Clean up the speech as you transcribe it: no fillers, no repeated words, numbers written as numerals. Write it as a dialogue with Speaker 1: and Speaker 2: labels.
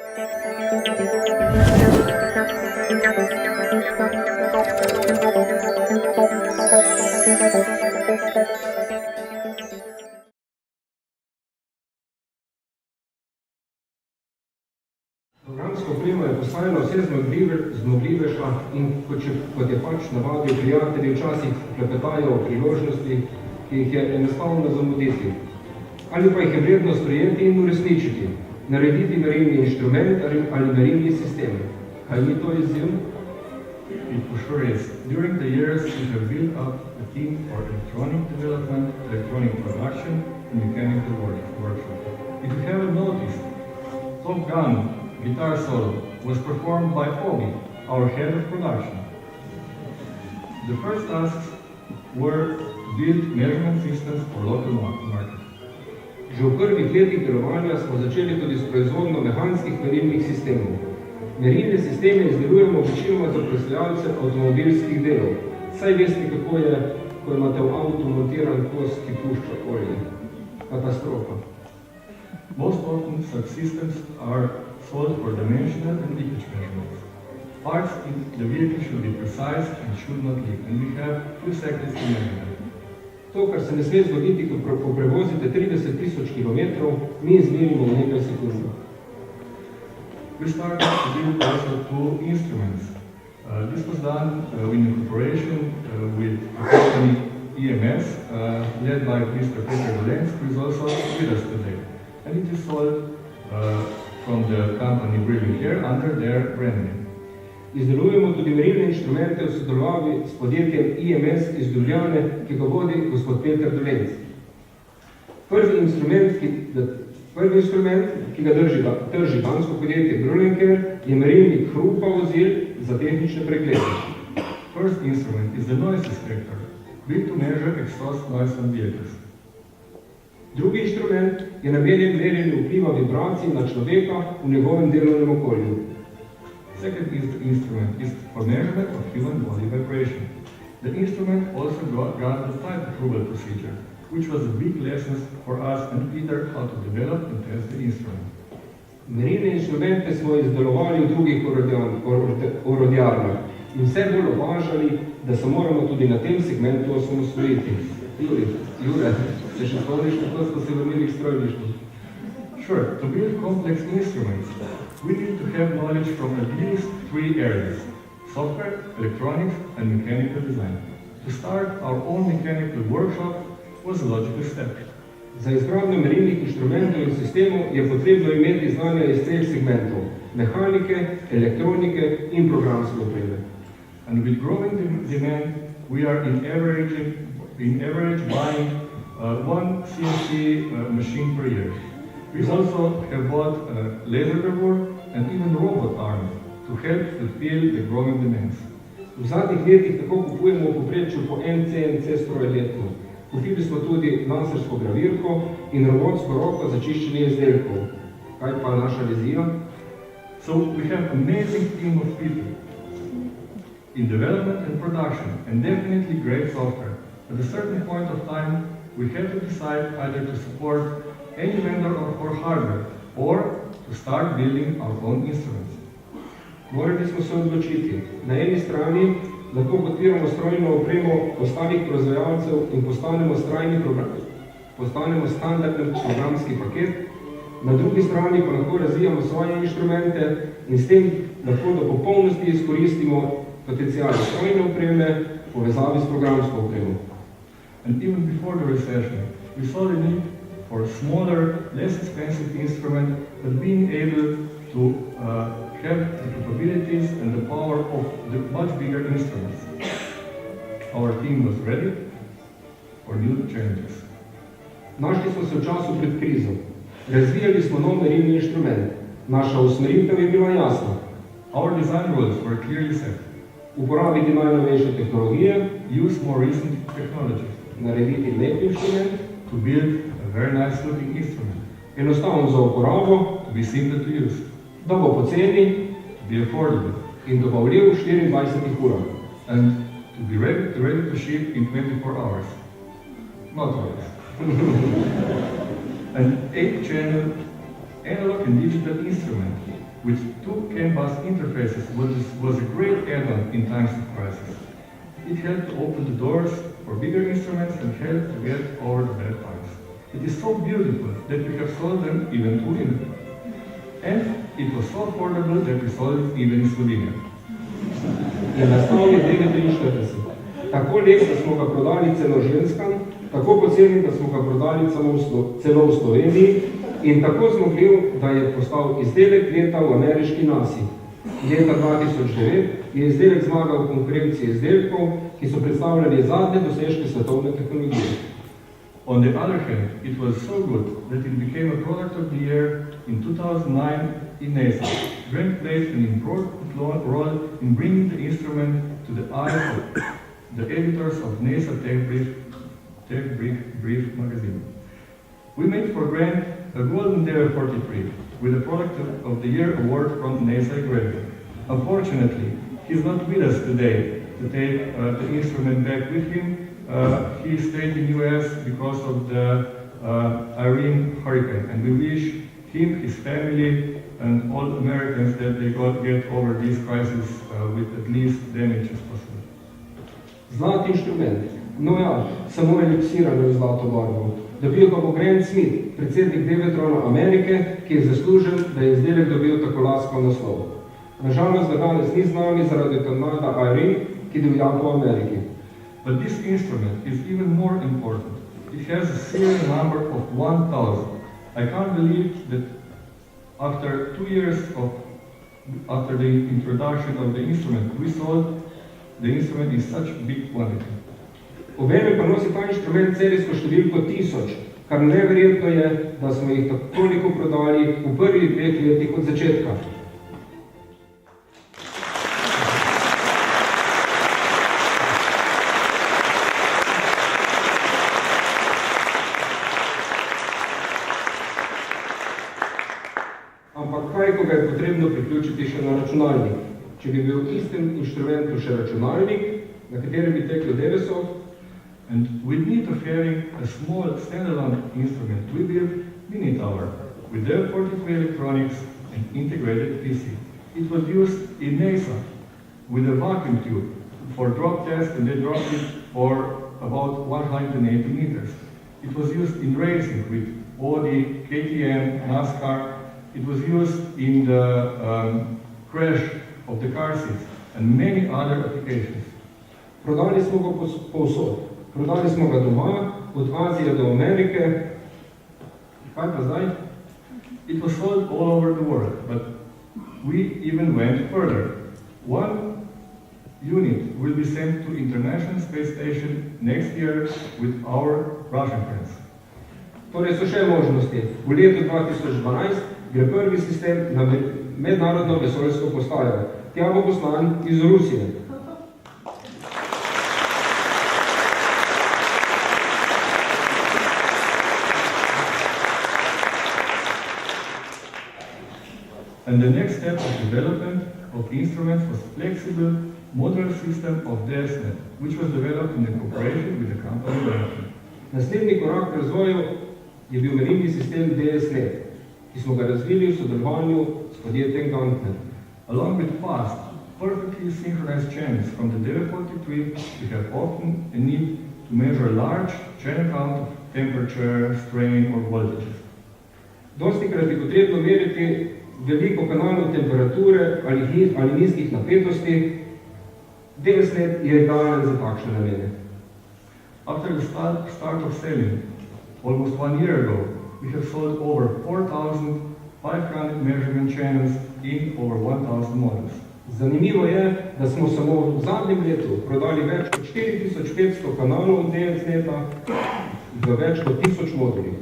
Speaker 1: Programsko opremo je postajala vse zmogljivejša in kot je pač navadijo prijatelji, včasih klepetajo o priložnosti, ki jih je enostavno zamuditi. Ali pa jih je vredno sprejeti in uresničiti, narediti merilni inštrument ali merilni sistem. Kaj ni to izziv?
Speaker 2: It for sure is. During the years, we have built up a team for electronic development, electronic production, and mechanical workshop. If you haven't noticed, Top Gun guitar solo was performed by Obi, our head of production. The first tasks were to build measurement systems for local market.
Speaker 1: Že v prvih letih delovanja smo začeli tudi s proizvodnjo mehanskih merilnih sistemov. Merilne sisteme izdelujemo večinoma za proizvajalce avtomobilskih delov. Saj veste, kako je, ko imate v avtu montiran kos, ki pušča olje. Katastrofa.
Speaker 2: Most often such systems are sold for dimensional and leakage measurements. Parts in the vehicle should be precise and should not leak, and we have 2 seconds to measure them.
Speaker 1: To, kar se ne sme zgoditi, ko prevozite 30,000 kilometrov, mi izmerimo v nekaj sekundah.
Speaker 2: We started to build also 2 instruments. This was done in cooperation with the company EMS, led by Mr. Peter Dolenc, who is also with us today. And it is sold from the company Brilliant Air under their brand name.
Speaker 1: Izdelujemo tudi merilne inštrumente v sodelovanju s podjetjem EMS iz Ljubljane, ki ga vodi gospod Peter Dolenc. Prvi instrument, ki ga drži dansko podjetje Brilliant Air, je merilnik hrupa vozil za tehnične preglede.
Speaker 2: First instrument is the noise detector, built to measure exhaust noise from vehicles.
Speaker 1: Drugi inštrument je namenjen merjenju vpliva vibracij na človeka v njegovem delovnem okolju.
Speaker 2: Second instrument is for measurement of human body vibration. The instrument also got the type approval procedure, which was a big lesson for us and Peter how to develop and test the instrument.
Speaker 1: Merilne inštrumente smo izdelovali v drugih orodjarnah in vse bolj opažali, da se moramo tudi na tem segmentu osamosvojiti. Jure, se še spomniš, kako smo se vrnili k strojništvu?
Speaker 2: Sure, to build complex instruments, we need to have knowledge from at least 3 areas: software, electronics, and mechanical design. To start our own mechanical workshop was a logical step.
Speaker 1: Za izgradnjo merilnih inštrumentov in sistemov je potrebno imeti znanja iz 3 segmentov: mehanike, elektronike in programske opreme.
Speaker 2: And with growing demand, we are in average buying 1 CNC machine per year. We also have bought a laser gravure and even robot arm to help fulfill the growing demands.
Speaker 1: V zadnjih letih tako kupujemo v povprečju po en CNC stroj letno. Kupili smo tudi lasersko gravirko in robotsko roko za čiščenje izdelkov. Kaj pa naša vizija?
Speaker 2: So we have an amazing team of people in development and production, and definitely great software. At a certain point of time, we had to decide either to support any vendor or hardware, or to start building our own instruments.
Speaker 1: Morali smo se odločiti. Na eni strani lahko podpiramo strojno opremo ostalih proizvajalcev in postanemo standardni programski paket, na drugi strani pa lahko razvijamo svoje inštrumente in s tem lahko do popolnosti izkoristimo potenciale strojne opreme v povezavi s programsko opremo.
Speaker 2: And even before the recession, we saw the need for a smaller, less expensive instrument, but being able to have the capabilities and the power of the much bigger instruments. Our team was ready for new challenges.
Speaker 1: Našli smo se v času pred krizo. Razvijali smo nov merilni inštrument. Naša usmeritev je bila jasna.
Speaker 2: Our design rules were clearly set.
Speaker 1: Uporabiti najnovejše tehnologije,
Speaker 2: use more recent technologies,
Speaker 1: narediti lep inštrument,
Speaker 2: to build a very nice looking instrument,
Speaker 1: enostavno za uporabo,
Speaker 2: to be simple to use,
Speaker 1: da bo poceni,
Speaker 2: to be affordable,
Speaker 1: in dobavljiv v 24 urah,
Speaker 2: and to be ready to ship in 24 hours. Not always. An 8-channel analog and digital instrument with two CAN bus interfaces was a great add-on in times of crisis. It helped to open the doors for bigger instruments and helped to get over the bad times. It is so beautiful that we have sold them even to women. And it was so affordable that we sold it even in Slovenia.
Speaker 1: Je nastal je 1943. Tako lep, da smo ga prodali celo ženskam, tako poceni, da smo ga prodali celo v Sloveniji in tako zmogljiv, da je postal izdelek leta v ameriški nasi. Leta 2009 je izdelek zmagal v konkurenci izdelkov, ki so predstavljali zadnje dosežke svetovne tehnologije.
Speaker 2: On the other hand, it was so good that it became a product of the year in 2009 in NASA. Grant played an important role in bringing the instrument to the eyes of the editors of NASA Tech Brief magazine. We made for Grant a Golden Dare 43 with a Product of the Year award from NASA Gravity. Unfortunately, he's not with us today to take the instrument back with him. He stayed in US because of the Irene hurricane, and we wish him, his family, and all Americans that they get over this crisis with at least damage as possible.
Speaker 1: Zlat inštrument. No ja, samo elipsirano v zlato barvo. Dobil ga bo Grant Smith, predsednik Devetrona Amerike, ki je zaslužen, da je izdelek dobil tako laskav naslov. Nažalost, ga danes ni z nami zaradi tornada Irene, ki divja po Ameriki.
Speaker 2: But this instrument is even more important. It has a serial number of 1000. I can't believe that after 2 years after the introduction of the instrument, we sold the instrument in such big quantity.
Speaker 1: Obenem pa nosi ta inštrument serijsko številko 1000, kar neverjetno je, da smo jih toliko prodali v prvih 2 letih od začetka. Ampak kaj, ko ga je potrebno priključiti še na računalnik? Če bi bil v istem inštrumentu še računalnik, na katerem bi teklo DVSOF,
Speaker 2: and with need of having a small standalone instrument, we built Mini-Tower with their 43 electronics and integrated PC. It was used in NASA with a vacuum tube for drop test, and they dropped it for about 180 meters. It was used in racing with Audi, KTM, NASCAR. It was used in the crash of the car seats and many other applications.
Speaker 1: Prodali smo ga povsod. Prodali smo ga doma, od Azije do Amerike. Kaj pa zdaj?
Speaker 2: It was sold all over the world, but we even went further. One unit will be sent to International Space Station next year with our Russian friends.
Speaker 1: Torej so še možnosti. V letu 2012 gre prvi sistem na mednarodno vesoljsko postajo. Tja bo poslan iz Rusije.
Speaker 2: And the next step of development of instruments was flexible modular system of DSNet, which was developed in cooperation with the company Gantnet.
Speaker 1: Naslednji korak v razvoju je bil merilni sistem DSNet, ki smo ga razvili v sodelovanju s podjetjem Gantnet.
Speaker 2: Along with fast, perfectly synchronized channels from the DV43, we have often a need to measure large channel count of temperature, strain or voltages.
Speaker 1: Dostikrat je potrebno meriti veliko kanalov temperature ali nizkih napetosti. DSNet je idealen za takšne namene.
Speaker 2: After the start of selling, almost 1 year ago, we have sold over 4,500 measurement channels in over 1,000 models.
Speaker 1: Zanimivo je, da smo samo v zadnjem letu prodali več kot 4500 kanalov DSNeta v več kot 1000 modulih.